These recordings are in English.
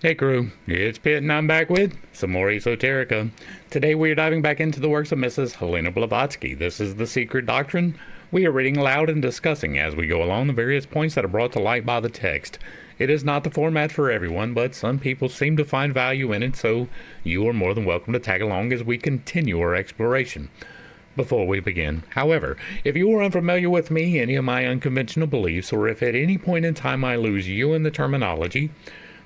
Hey crew, it's Pitt and I'm back with some more Esoterica. Today we are diving back into the works of Mrs. Helena Blavatsky. This is The Secret Doctrine. We are reading aloud and discussing as we go along the various points that are brought to light by the text. It is not the format for everyone, but some people seem to find value in it, so you are more than welcome to tag along as we continue our exploration. Before we begin, however, if you are unfamiliar with me, any of my unconventional beliefs, or if at any point in time I lose you in the terminology,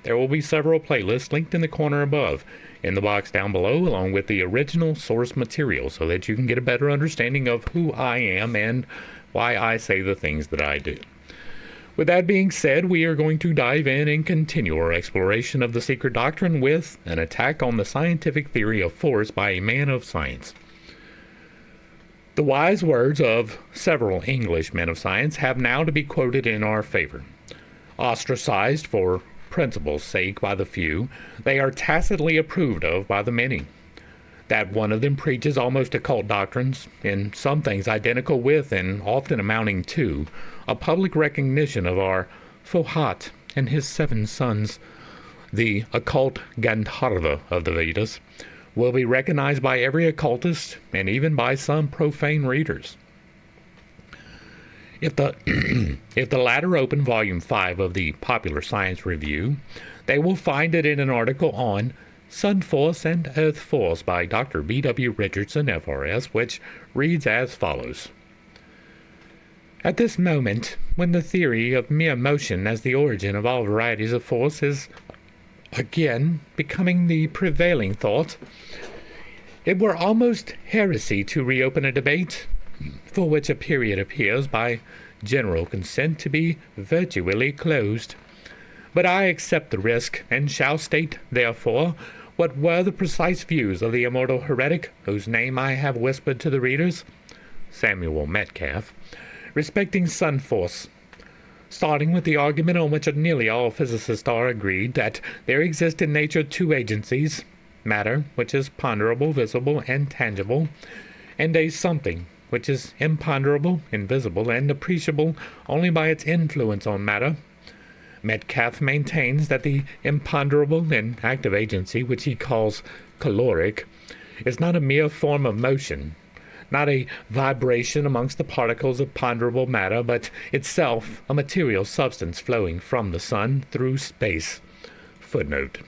there will be several playlists linked in the corner above, in the box down below, along with the original source material, so that you can get a better understanding of who I am and why I say the things that I do. With that being said, we are going to dive in and continue our exploration of the secret doctrine with an attack on the scientific theory of force by a man of science. The wise words of several English men of science have now to be quoted in our favor. Ostracized for principle's sake by the few, they are tacitly approved of by the many. That one of them preaches almost occult doctrines, in some things identical with and often amounting to a public recognition of our Fohat and his 7 sons, the occult Gandharva of the Vedas, will be recognized by every occultist and even by some profane readers. If the latter open Volume 5 of the Popular Science Review, they will find it in an article on Sun Force and Earth Force by Dr. B.W. Richardson, FRS, which reads as follows. At this moment, when the theory of mere motion as the origin of all varieties of force is again becoming the prevailing thought, it were almost heresy to reopen a debate for which a period appears by general consent to be virtually closed. But I accept the risk, and shall state, therefore, what were the precise views of the immortal heretic, whose name I have whispered to the readers, Samuel Metcalf, respecting sun force, starting with the argument on which nearly all physicists are agreed, that there exist in nature 2 agencies, matter, which is ponderable, visible, and tangible, and a something, which is imponderable, invisible, and appreciable only by its influence on matter. Metcalf maintains that the imponderable and active agency, which he calls caloric, is not a mere form of motion, not a vibration amongst the particles of ponderable matter, but itself a material substance flowing from the sun through space. Footnote.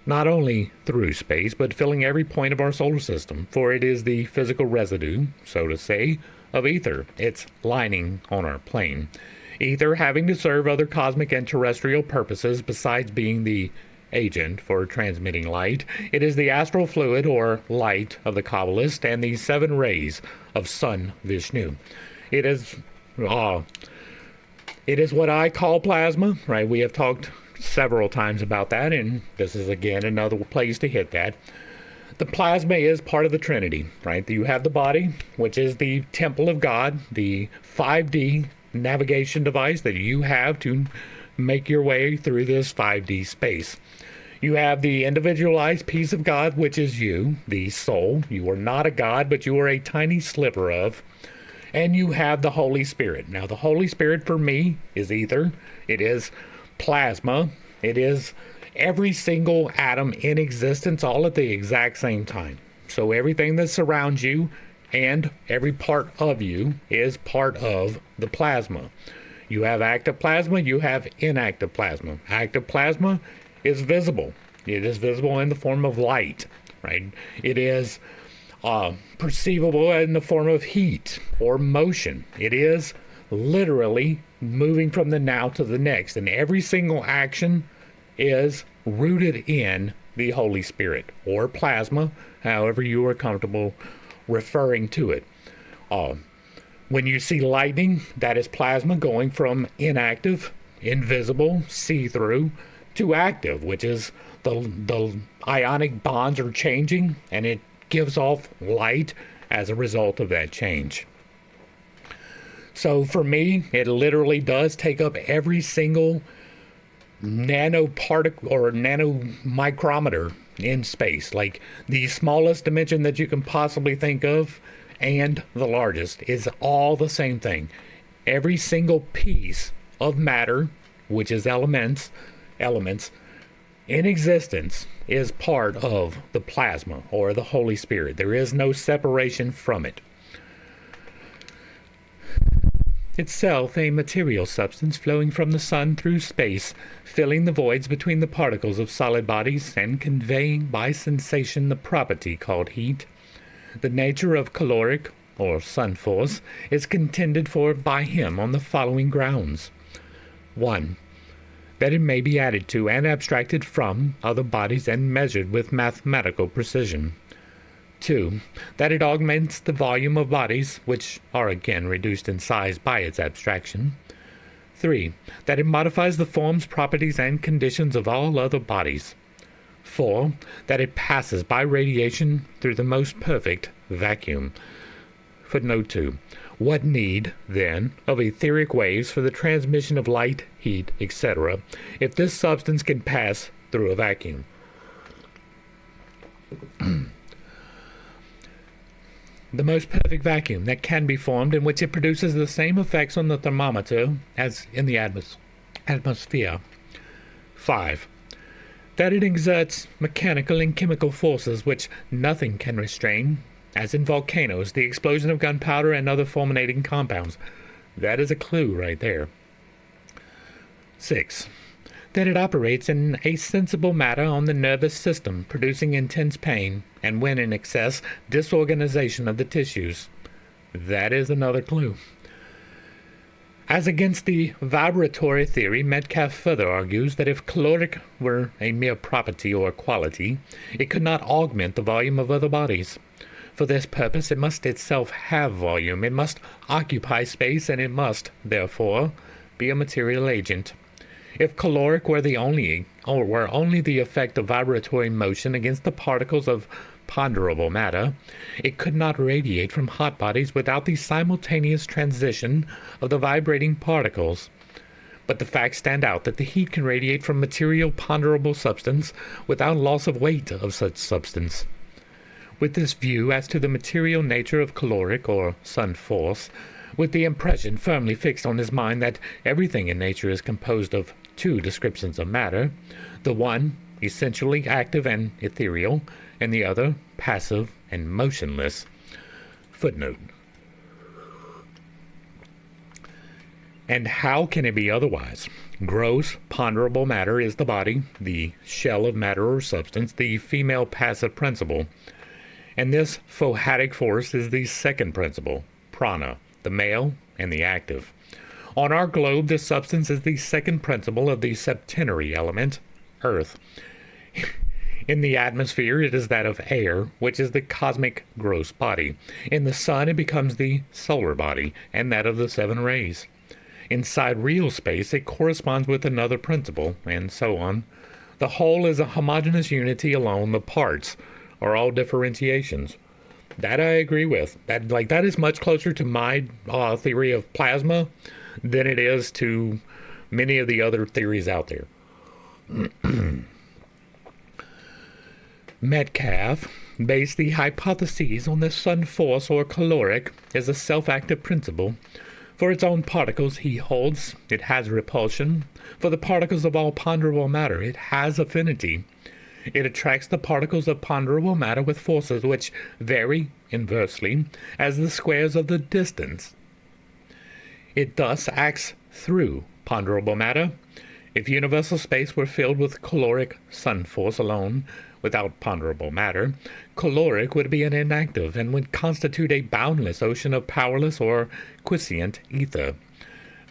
Not only through space, but filling every point of our solar system, for it is the physical residue, so to say, of ether, its lining on our plane. Ether having to serve other cosmic and terrestrial purposes besides being the agent for transmitting light. It is the astral fluid, or light, of the Kabbalist, and the 7 rays of Sun Vishnu. It is what I call plasma, right? We have talked several times about that, and this is again another place to hit that. The plasma is part of the Trinity, right? You have the body, which is the temple of God, the 5D navigation device that you have to make your way through this 5D space. You have the individualized piece of God, which is you, the soul. You are not a God, but you are a tiny sliver of. And you have the Holy Spirit. Now, the Holy Spirit for me is ether. It is plasma. It is every single atom in existence all at the exact same time. So everything that surrounds you and every part of you is part of the plasma. You have active plasma, you have inactive plasma. Active plasma is visible. It is visible in the form of light, right? It is perceivable in the form of heat or motion. It is literally moving from the now to the next, and every single action is rooted in the Holy Spirit, or plasma, however you are comfortable referring to it. When you see lightning, that is plasma going from inactive, invisible, see-through, to active, which is the ionic bonds are changing, and it gives off light as a result of that change. So for me, it literally does take up every single nanoparticle or nanomicrometer in space, like the smallest dimension that you can possibly think of and the largest is all the same thing. Every single piece of matter, which is elements, elements in existence is part of the plasma or the Holy Spirit. There is no separation from it. Itself a material substance flowing from the sun through space, filling the voids between the particles of solid bodies and conveying by sensation the property called heat. The nature of caloric or sun force is contended for by him on the following grounds. 1. That it may be added to and abstracted from other bodies and measured with mathematical precision. 2. That it augments the volume of bodies, which are again reduced in size by its abstraction. 3. That it modifies the forms, properties, and conditions of all other bodies. 4. That it passes by radiation through the most perfect vacuum. Footnote 2. What need, then, of etheric waves for the transmission of light, heat, etc., if this substance can pass through a vacuum? The most perfect vacuum that can be formed, in which it produces the same effects on the thermometer as in the atmosphere. 5. That it exerts mechanical and chemical forces which nothing can restrain, as in volcanoes, the explosion of gunpowder and other fulminating compounds. That is a clue right there. 6. That it operates in a sensible matter on the nervous system, producing intense pain, and when in excess, disorganization of the tissues. That is another clue. As against the vibratory theory, Metcalfe further argues that if caloric were a mere property or quality, it could not augment the volume of other bodies. For this purpose, it must itself have volume, it must occupy space, and it must, therefore, be a material agent. If caloric were only the effect of vibratory motion against the particles of ponderable matter, it could not radiate from hot bodies without the simultaneous transition of the vibrating particles. But the facts stand out that the heat can radiate from material ponderable substance without loss of weight of such substance. With this view as to the material nature of caloric or sun force, with the impression firmly fixed on his mind that everything in nature is composed of two descriptions of matter, the one essentially active and ethereal, and the other passive and motionless. Footnote. And how can it be otherwise? Gross, ponderable matter is the body, the shell of matter or substance, the female passive principle. And this phohatic force is the second principle, prana, the male and the active. On our globe, this substance is the second principle of the septenary element, earth. In the atmosphere, it is that of air, which is the cosmic gross body. In the sun, it becomes the solar body, and that of the seven rays. Inside real space, it corresponds with another principle, and so on. The whole is a homogeneous unity alone. The parts are all differentiations. That I agree with. That is much closer to my theory of plasma than it is to many of the other theories out there. Metcalfe based the hypotheses on the sun force or caloric as a self-active principle. For its own particles, he holds, it has repulsion. For the particles of all ponderable matter, it has affinity. It attracts the particles of ponderable matter with forces which vary inversely as the squares of the distance. It thus acts through ponderable matter. If universal space were filled with caloric sun force alone, without ponderable matter, caloric would be an inactive and would constitute a boundless ocean of powerless or quiescent ether,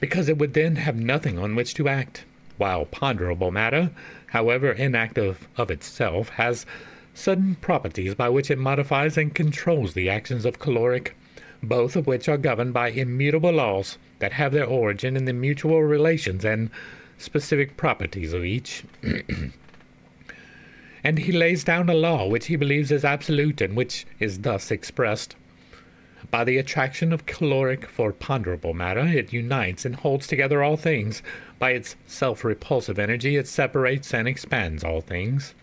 because it would then have nothing on which to act, while ponderable matter, however inactive of itself, has certain properties by which it modifies and controls the actions of caloric, both of which are governed by immutable laws that have their origin in the mutual relations and specific properties of each. And he lays down a law which he believes is absolute and which is thus expressed. By the attraction of caloric for ponderable matter, it unites and holds together all things. By its self-repulsive energy, it separates and expands all things.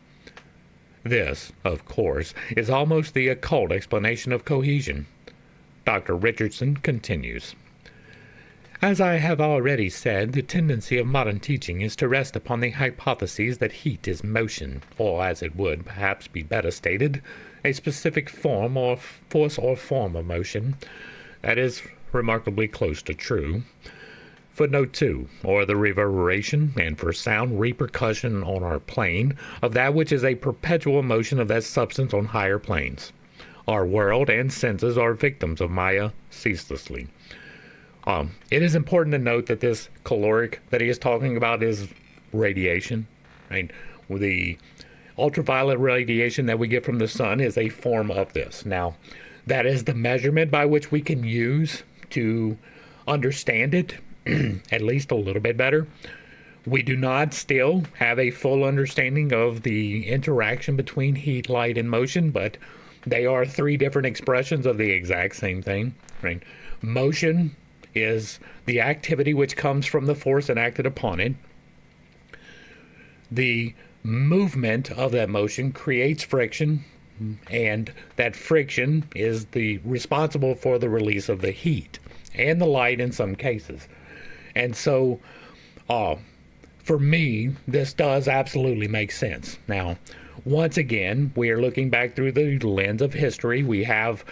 This, of course, is almost the occult explanation of cohesion. Dr. Richardson continues. As I have already said, the tendency of modern teaching is to rest upon the hypotheses that heat is motion, or as it would perhaps be better stated, a specific form or force or form of motion. That is remarkably close to true. Footnote 2, or the reverberation and for sound repercussion on our plane of that which is a perpetual motion of that substance on higher planes. Our world and senses are victims of Maya ceaselessly. It is important to note that this caloric that he is talking about is radiation, right? The ultraviolet radiation that we get from the sun is a form of this. Now, that is the measurement by which we can use to understand it at least a little bit better. We do not still have a full understanding of the interaction between heat, light, and motion, but they are three different expressions of the exact same thing, right? Motion is the activity which comes from the force enacted upon it. The movement of that motion creates friction, and that friction is the responsible for the release of the heat and the light in some cases. And so, for me, this does absolutely make sense. Now, once again, we are looking back through the lens of history. We have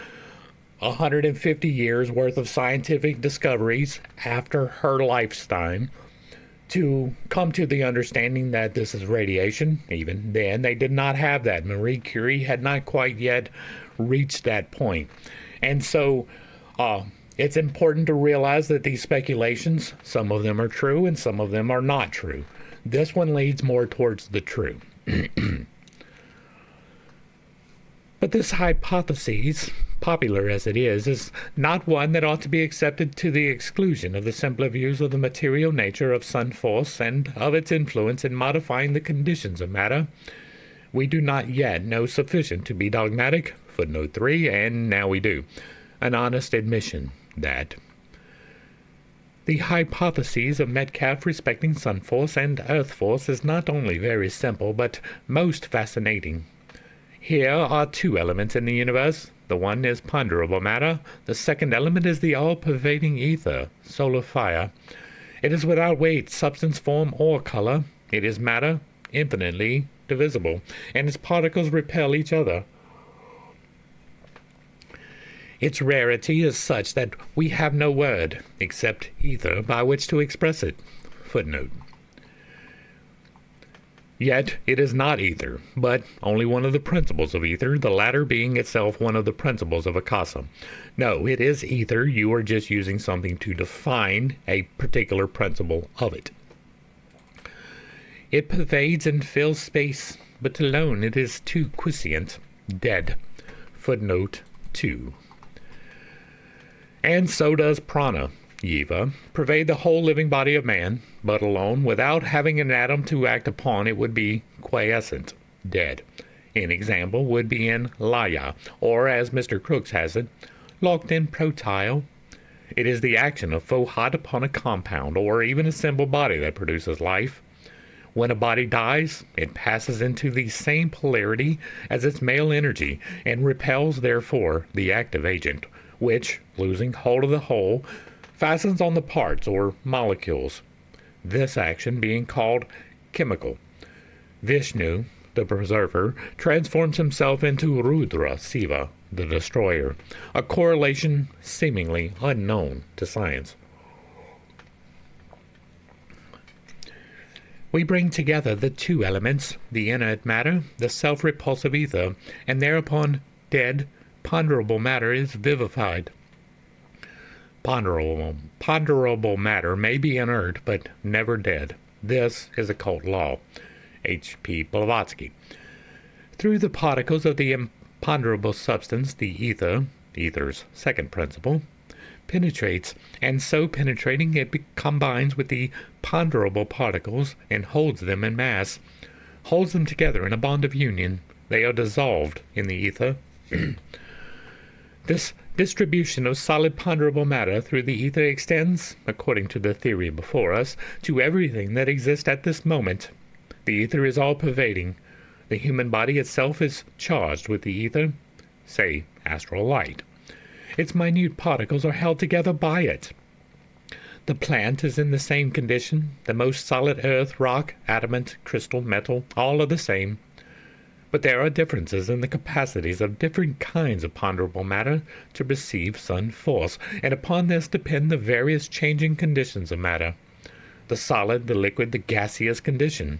150 years worth of scientific discoveries after her lifetime to come to the understanding that this is radiation. Even then, they did not have that. Marie Curie had not quite yet reached that point. And so it's important to realize that these speculations, some of them are true and some of them are not true. This one leads more towards the true. But this hypothesis, popular as it is not one that ought to be accepted to the exclusion of the simpler views of the material nature of sun force and of its influence in modifying the conditions of matter. We do not yet know sufficient to be dogmatic, footnote 3, and now we do. An honest admission that the hypotheses of Metcalfe respecting sun force and earth force is not only very simple, but most fascinating. Here are two elements in the universe. The one is ponderable matter. The second element is the all-pervading ether, solar fire. It is without weight, substance, form, or color. It is matter, infinitely divisible, and its particles repel each other. Its rarity is such that we have no word, except ether, by which to express it. Footnote. Yet it is not ether, but only one of the principles of ether, the latter being itself one of the principles of akasa. No, it is ether. You are just using something to define a particular principle of it. It pervades and fills space, but alone it is too quiescent, dead. Footnote 2. And so does prana, jiva, pervade the whole living body of man, but alone, without having an atom to act upon, it would be quiescent, dead. An example would be in laya, or as Mr. Crooks has it, locked in protyle. It is the action of faux hot upon a compound, or even a simple body that produces life. When a body dies, it passes into the same polarity as its male energy, and repels, therefore, the active agent, which, losing hold of the whole, fastens on the parts or molecules, this action being called chemical. Vishnu, the preserver, transforms himself into Rudra Siva, the destroyer, a correlation seemingly unknown to science. We bring together the two elements, the inert matter, the self-repulsive ether, and thereupon dead, ponderable matter is vivified. Ponderable matter may be inert, but never dead. This is occult law. H.P. Blavatsky. Through the particles of the imponderable substance, the ether, ether's second principle, penetrates, and so penetrating it combines with the ponderable particles and holds them in mass, holds them together in a bond of union. They are dissolved in the ether. This distribution of solid ponderable matter through the ether extends, according to the theory before us, to everything that exists at this moment. The ether is all-pervading. The human body itself is charged with the ether, say, astral light. Its minute particles are held together by it. The plant is in the same condition. The most solid earth, rock, adamant, crystal, metal, all are the same. But there are differences in the capacities of different kinds of ponderable matter to receive sun force, and upon this depend the various changing conditions of matter. The solid, the liquid, the gaseous condition.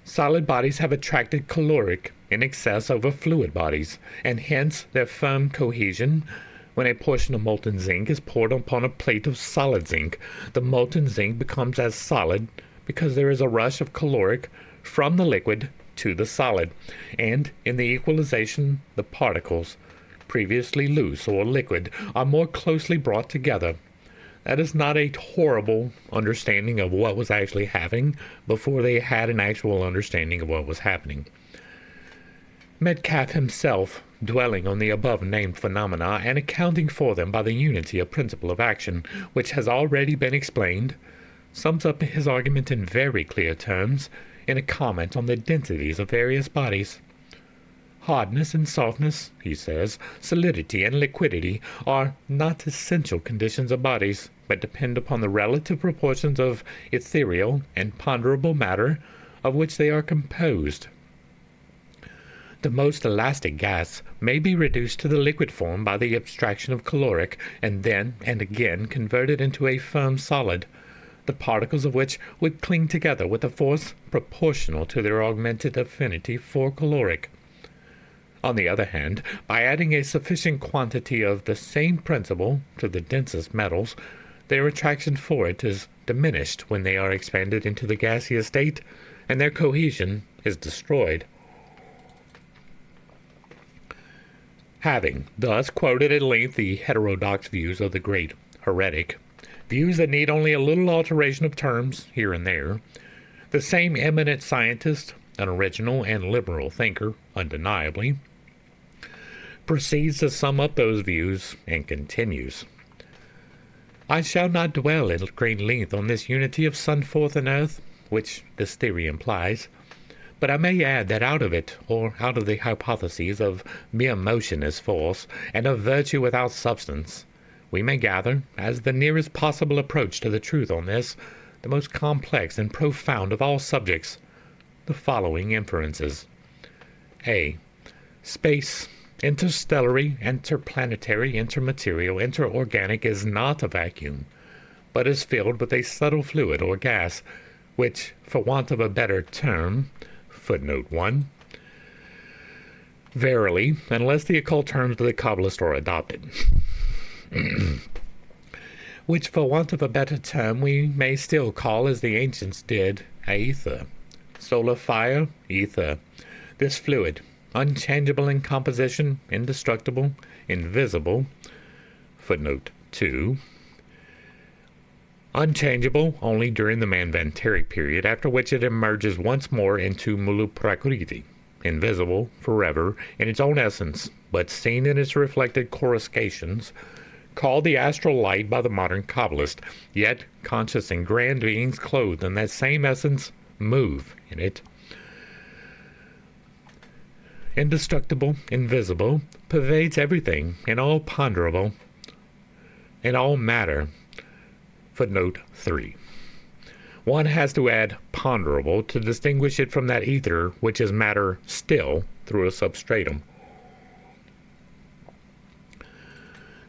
Solid bodies have attracted caloric in excess over fluid bodies, and hence their firm cohesion. When a portion of molten zinc is poured upon a plate of solid zinc, the molten zinc becomes as solid because there is a rush of caloric from the liquid to the solid, and in the equalization the particles, previously loose or liquid, are more closely brought together. That is not a horrible understanding of what was actually happening before they had an actual understanding of what was happening. Metcalfe himself, dwelling on the above-named phenomena and accounting for them by the unity of principle of action, which has already been explained, sums up his argument in very clear terms in a comment on the densities of various bodies. Hardness and softness, he says, solidity and liquidity are not essential conditions of bodies, but depend upon the relative proportions of ethereal and ponderable matter of which they are composed. The most elastic gas may be reduced to the liquid form by the abstraction of caloric, and then and again converted into a firm solid, the particles of which would cling together with a force proportional to their augmented affinity for caloric. On the other hand, by adding a sufficient quantity of the same principle to the densest metals, their attraction for it is diminished when they are expanded into the gaseous state, and their cohesion is destroyed. Having thus quoted at length the heterodox views of the great heretic, views that need only a little alteration of terms here and there, the same eminent scientist, an original and liberal thinker, undeniably, proceeds to sum up those views and continues. I shall not dwell at great length on this unity of sun, forth, and earth, which this theory implies, but I may add that out of it, or out of the hypotheses of mere motion as force, and of virtue without substance, we may gather, as the nearest possible approach to the truth on this, the most complex and profound of all subjects, the following inferences. A. Space, interstellary, interplanetary, intermaterial, interorganic, is not a vacuum, but is filled with a subtle fluid or gas, which, for want of a better term, footnote 1, verily, unless the occult terms of the Kabbalist are adopted, which, for want of a better term, we may still call, as the ancients did, aether. Solar fire, ether. This fluid, unchangeable in composition, indestructible, invisible, footnote 2, unchangeable only during the Manvantaric period, after which it emerges once more into Mulu Prakriti, invisible forever in its own essence, but seen in its reflected coruscations, called the astral light by the modern Kabbalist, yet conscious and grand beings clothed in that same essence move in it. Indestructible, invisible, pervades everything, in all ponderable, in all matter. Footnote 3. One has to add ponderable to distinguish it from that ether which is matter still through a substratum.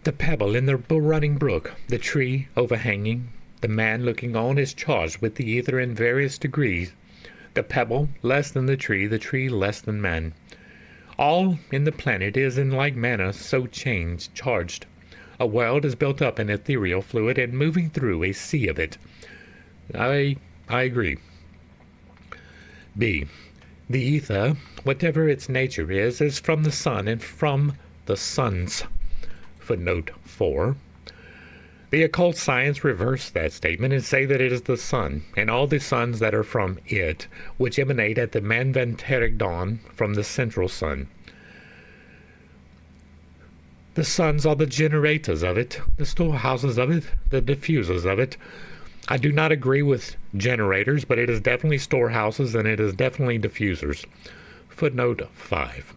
The pebble in the running brook, the tree overhanging, the man looking on is charged with the ether in various degrees. The pebble less than the tree less than man. All in the planet is in like manner so charged. A world is built up in ethereal fluid and moving through a sea of it. I agree. B. The ether, whatever its nature is from the sun and from the suns. Footnote 4. The occult science reverse that statement and say that it is the sun, and all the suns that are from it, which emanate at the Manvantaric dawn from the central sun. The suns are the generators of it, the storehouses of it, the diffusers of it. I do not agree with generators, but it is definitely storehouses and it is definitely diffusers. Footnote 5.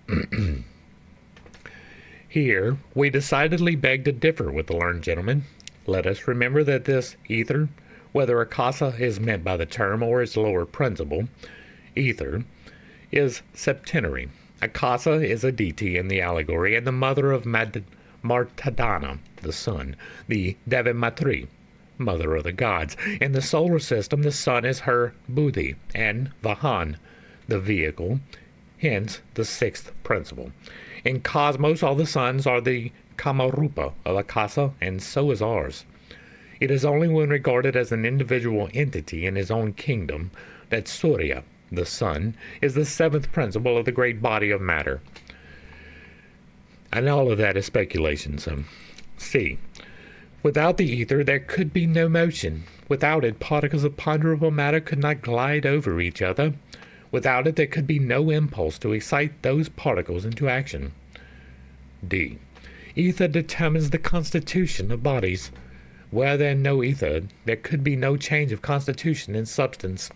Here, we decidedly beg to differ with the learned gentleman. Let us remember that this ether, whether akasa is meant by the term or its lower principle, ether, is septenary. Akasa is a deity in the allegory and the mother of Martadana, the sun, the Devimatri, mother of the gods. In the solar system, the sun is her buddhi and Vahan, the vehicle, hence the sixth principle. In cosmos, all the suns are the Kamarupa of Akasa, and so is ours. It is only when regarded as an individual entity in his own kingdom that Surya, the sun, is the seventh principle of the great body of matter. And all of that is speculation. So, C. Without the ether, there could be no motion. Without it, particles of ponderable matter could not glide over each other. Without it, there could be no impulse to excite those particles into action. D. Ether determines the constitution of bodies. Were there no ether, there could be no change of constitution in substance.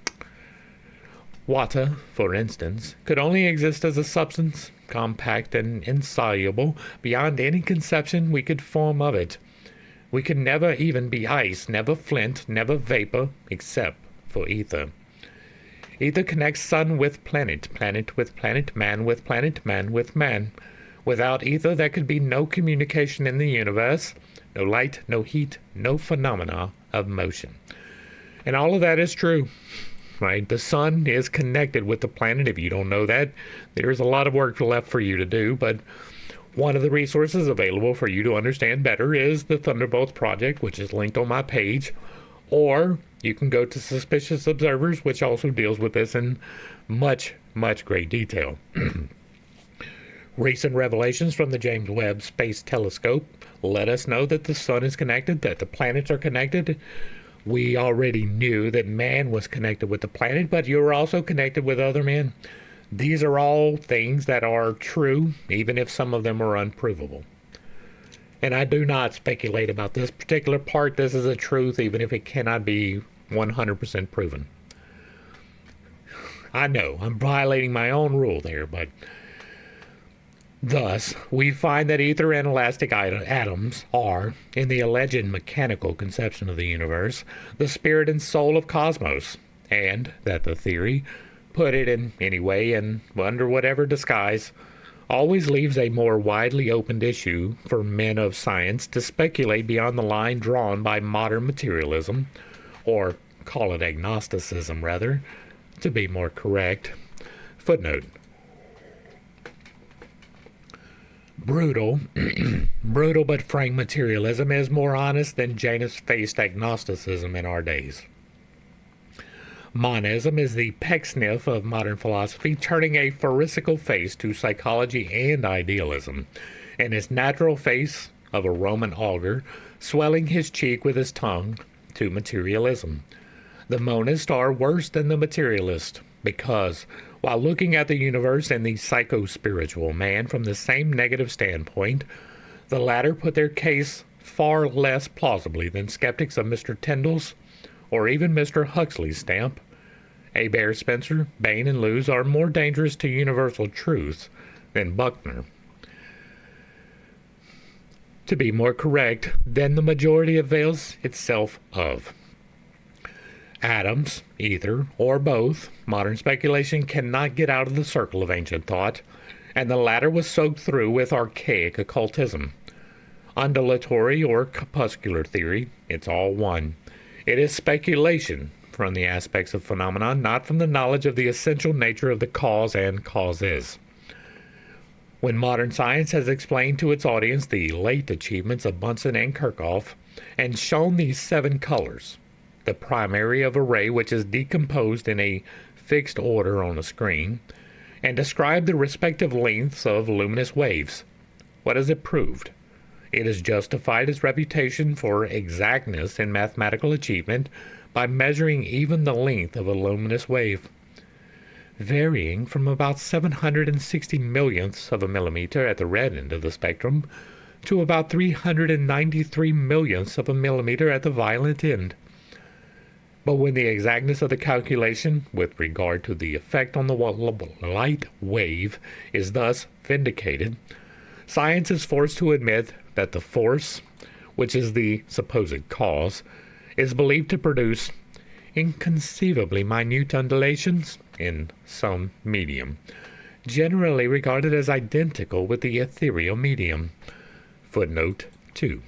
Water, for instance, could only exist as a substance, compact and insoluble, beyond any conception we could form of it. We could never even be ice, never flint, never vapor, except for ether. Ether connects sun with planet, planet with planet, man with planet, man with man. Without ether, there could be no communication in the universe, no light, no heat, no phenomena of motion. And all of that is true, right? The sun is connected with the planet. If you don't know that, there's a lot of work left for you to do, but one of the resources available for you to understand better is the Thunderbolts Project, which is linked on my page, or you can go to Suspicious Observers, which also deals with this in much, much great detail. Recent revelations from the James Webb Space Telescope let us know that the sun is connected, that the planets are connected. We already knew that man was connected with the planet, but you were also connected with other men. These are all things that are true, even if some of them are unprovable. And I do not speculate about this particular part. This is a truth, even if it cannot be 100% proven. I know, I'm violating my own rule there, but thus, we find that ether and elastic atoms are, in the alleged mechanical conception of the universe, the spirit and soul of cosmos, and that the theory, put it in any way and under whatever disguise, always leaves a more widely opened issue for men of science to speculate beyond the line drawn by modern materialism, or call it agnosticism rather, to be more correct. Footnote. Brutal but frank materialism is more honest than Janus-faced agnosticism in our days. Monism is the Pecksniff of modern philosophy, turning a pharisaical face to psychology and idealism, and its natural face of a Roman augur, swelling his cheek with his tongue to materialism. The monists are worse than the materialist, because while looking at the universe and the psycho-spiritual man from the same negative standpoint, the latter put their case far less plausibly than skeptics of Mr. Tyndall's or even Mr. Huxley's stamp. Hebert Spencer, Bain, and Lewes are more dangerous to universal truth than Buckner. To be more correct, than the majority avails itself of. Atoms, ether, or both, modern speculation cannot get out of the circle of ancient thought, and the latter was soaked through with archaic occultism. Undulatory or corpuscular theory, it's all one. It is speculation from the aspects of phenomena, not from the knowledge of the essential nature of the cause and causes. When modern science has explained to its audience the late achievements of Bunsen and Kirchhoff, and shown these 7 colors, the primary of a ray which is decomposed in a fixed order on a screen, and described the respective lengths of luminous waves, what has it proved? It has justified its reputation for exactness in mathematical achievement by measuring even the length of a luminous wave, varying from about 760 millionths of a millimeter at the red end of the spectrum to about 393 millionths of a millimeter at the violet end. But when the exactness of the calculation with regard to the effect on the light wave is thus vindicated, science is forced to admit that the force which is the supposed cause, is believed to produce inconceivably minute undulations in some medium, generally regarded as identical with the ethereal medium. Footnote 2.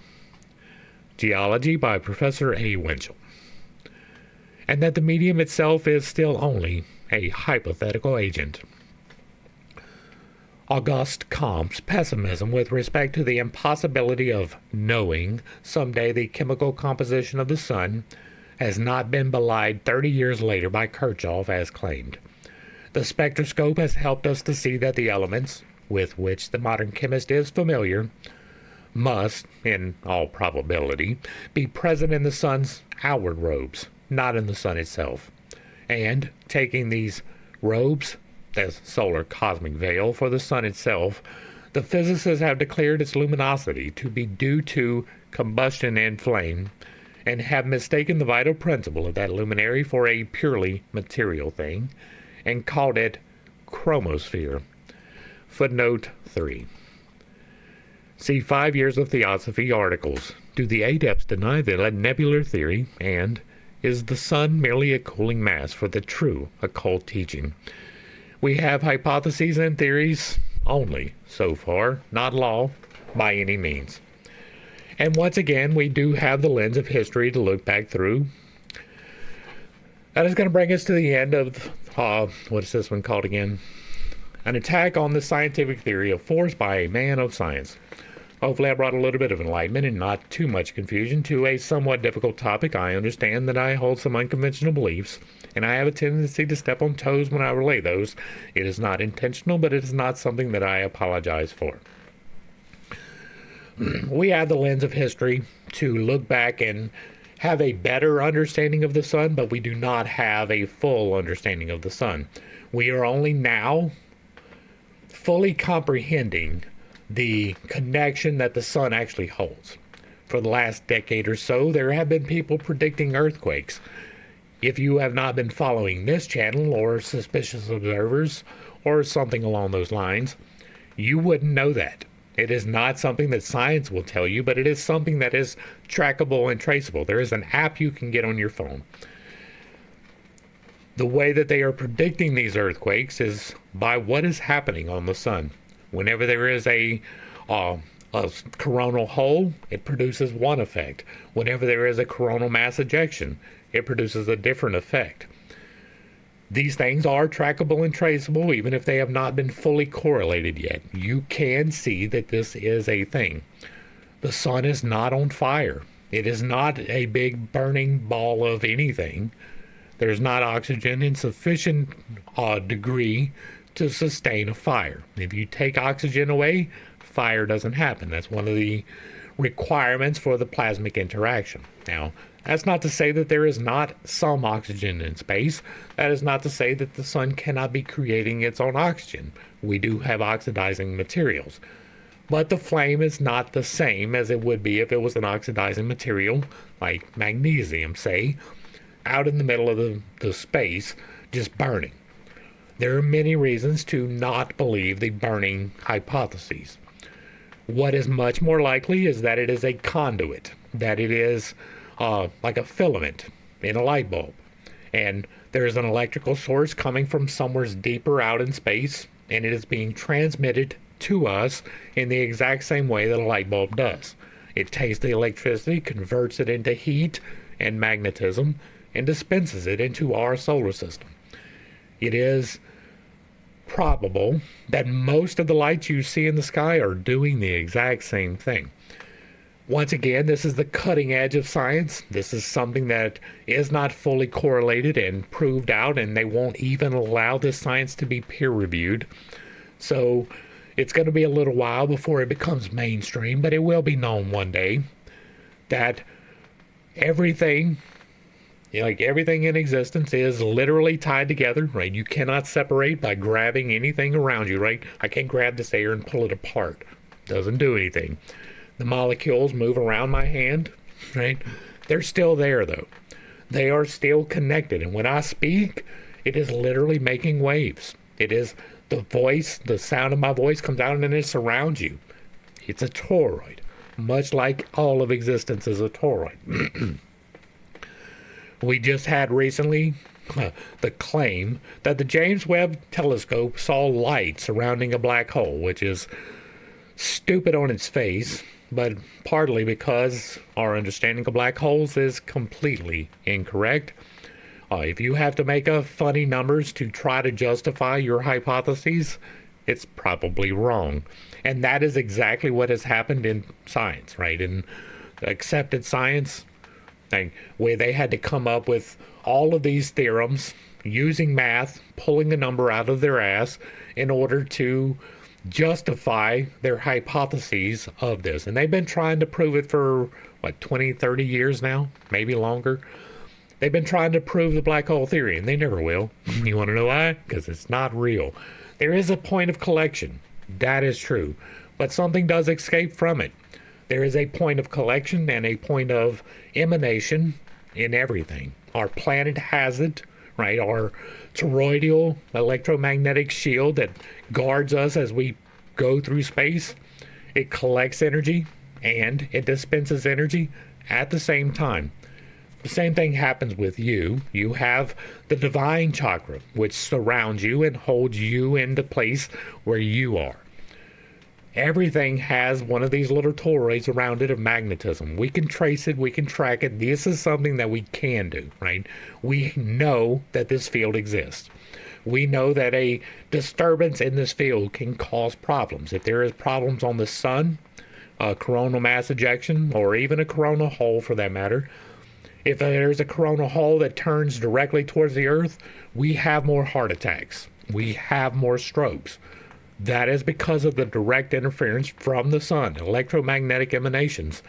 Geology by Professor A. Winchell. And that the medium itself is still only a hypothetical agent. Auguste Comte's pessimism with respect to the impossibility of knowing someday the chemical composition of the sun has not been belied 30 years later by Kirchhoff as claimed. The spectroscope has helped us to see that the elements, with which the modern chemist is familiar, must, in all probability, be present in the sun's outward robes, not in the sun itself. And, taking these robes, the solar cosmic veil, for the sun itself, the physicists have declared its luminosity to be due to combustion and flame, and have mistaken the vital principle of that luminary for a purely material thing, and called it chromosphere. Footnote 3. See 5 Years of Theosophy articles. Do the adepts deny the nebular theory? And is the sun merely a cooling mass for the true occult teaching? We have hypotheses and theories only so far, not law by any means. And once again, we do have the lens of history to look back through. That is going to bring us to the end of, what's this one called again? An attack on the scientific theory of force by a man of science. Hopefully I brought a little bit of enlightenment and not too much confusion to a somewhat difficult topic. I understand that I hold some unconventional beliefs, and I have a tendency to step on toes when I relay those. It is not intentional, but it is not something that I apologize for. We have the lens of history to look back and have a better understanding of the sun, but we do not have a full understanding of the sun. We are only now fully comprehending the connection that the sun actually holds. For the last decade or so, there have been people predicting earthquakes. If you have not been following this channel or Suspicious Observers or something along those lines, you wouldn't know that. It is not something that science will tell you, but it is something that is trackable and traceable. There is an app you can get on your phone. The way that they are predicting these earthquakes is by what is happening on the sun. Whenever there is a coronal hole, it produces one effect. Whenever there is a coronal mass ejection, it produces a different effect. These things are trackable and traceable, even if they have not been fully correlated yet. You can see that this is a thing. The sun is not on fire. It is not a big burning ball of anything. There's not oxygen in sufficient degree to sustain a fire. If you take oxygen away, fire doesn't happen. That's one of the requirements for the plasmic interaction. Now, that's not to say that there is not some oxygen in space. That is not to say that the sun cannot be creating its own oxygen. We do have oxidizing materials. But the flame is not the same as it would be if it was an oxidizing material, like magnesium, say, out in the middle of the space, just burning. There are many reasons to not believe the burning hypotheses. What is much more likely is that it is a conduit, that it is like a filament in a light bulb, and there is an electrical source coming from somewhere deeper out in space, and it is being transmitted to us in the exact same way that a light bulb does. It takes the electricity, converts it into heat and magnetism, and dispenses it into our solar system. It is probable that most of the lights you see in the sky are doing the exact same thing. Once again, this is the cutting edge of science. This is something that is not fully correlated and proved out, and they won't even allow this science to be peer-reviewed. So it's going to be a little while before it becomes mainstream, but it will be known one day that everything, like everything in existence, is literally tied together, right? You cannot separate by grabbing anything around you, right? I can't grab this air and pull it apart. Doesn't do anything. The molecules move around my hand, right? They're still there, though. They are still connected. And when I speak, it is literally making waves. It is the voice, the sound of my voice comes out and it surrounds you. It's a toroid. much like all of existence is a toroid. We just had recently the claim that the James Webb telescope saw light surrounding a black hole, which is stupid on its face, but partly because our understanding of black holes is completely incorrect. If you have to make up funny numbers to try to justify your hypotheses, it's probably wrong. And that is exactly what has happened in science, right? In accepted science, where they had to come up with all of these theorems using math, pulling a number out of their ass in order to justify their hypotheses of this. And they've been trying to prove it for, 20, 30 years now, maybe longer. They've been trying to prove the black hole theory, and they never will. You want to know why? Because it's not real. There is a point of collection. That is true. But something does escape from it. There is a point of collection and a point of emanation in everything. Our planet has it, right? Our toroidal electromagnetic shield that guards us as we go through space. It collects energy and it dispenses energy at the same time. The same thing happens with you. You have the divine chakra, which surrounds you and holds you into place where you are. Everything has one of these little toroids around it of magnetism. We can trace it, we can track it. This is something that we can do, right? We know that this field exists. We know that a disturbance in this field can cause problems. If there is problems on the sun, coronal mass ejection, or even a coronal hole for that matter, if there's a coronal hole that turns directly towards the earth, we have more heart attacks. We have more strokes. That is because of the direct interference from the sun, electromagnetic emanations.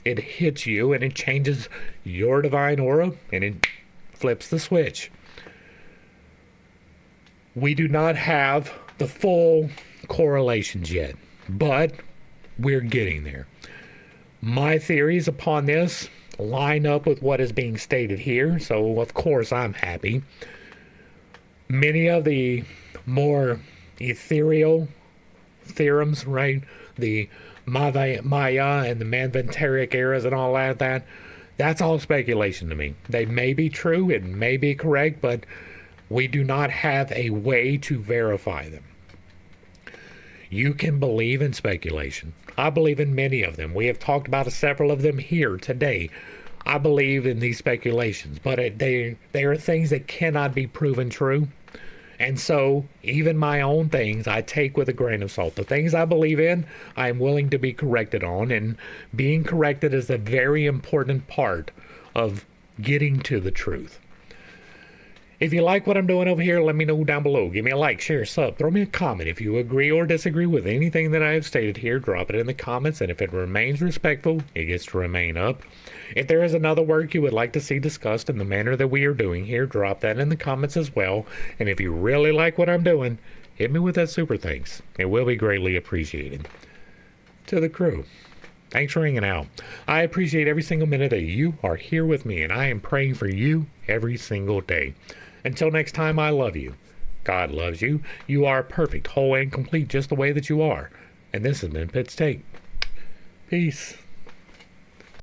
It hits you and it changes your divine aura and it flips the switch. We do not have the full correlations yet, but we're getting there. My theories upon this line up with what is being stated here, so of course I'm happy. Many of the more ethereal theorems, right? The Maya and the Manvantaric eras and all that's all speculation to me. They may be true, it may be correct, but we do not have a way to verify them. You can believe in speculation. I believe in many of them. We have talked about several of them here today. I believe in these speculations, but they are things that cannot be proven true. And so, even my own things, I take with a grain of salt. The things I believe in, I am willing to be corrected on, and being corrected is a very important part of getting to the truth. If you like what I'm doing over here, let me know down below. Give me a like, share, sub, throw me a comment. If you agree or disagree with anything that I have stated here, drop it in the comments, and if it remains respectful, it gets to remain up. If there is another work you would like to see discussed in the manner that we are doing here, drop that in the comments as well. And if you really like what I'm doing, hit me with that super thanks. It will be greatly appreciated. To the crew, thanks for hanging out. I appreciate every single minute that you are here with me, and I am praying for you every single day. Until next time, I love you. God loves you. You are perfect, whole, and complete just the way that you are. And this has been Pitt's Take. Peace.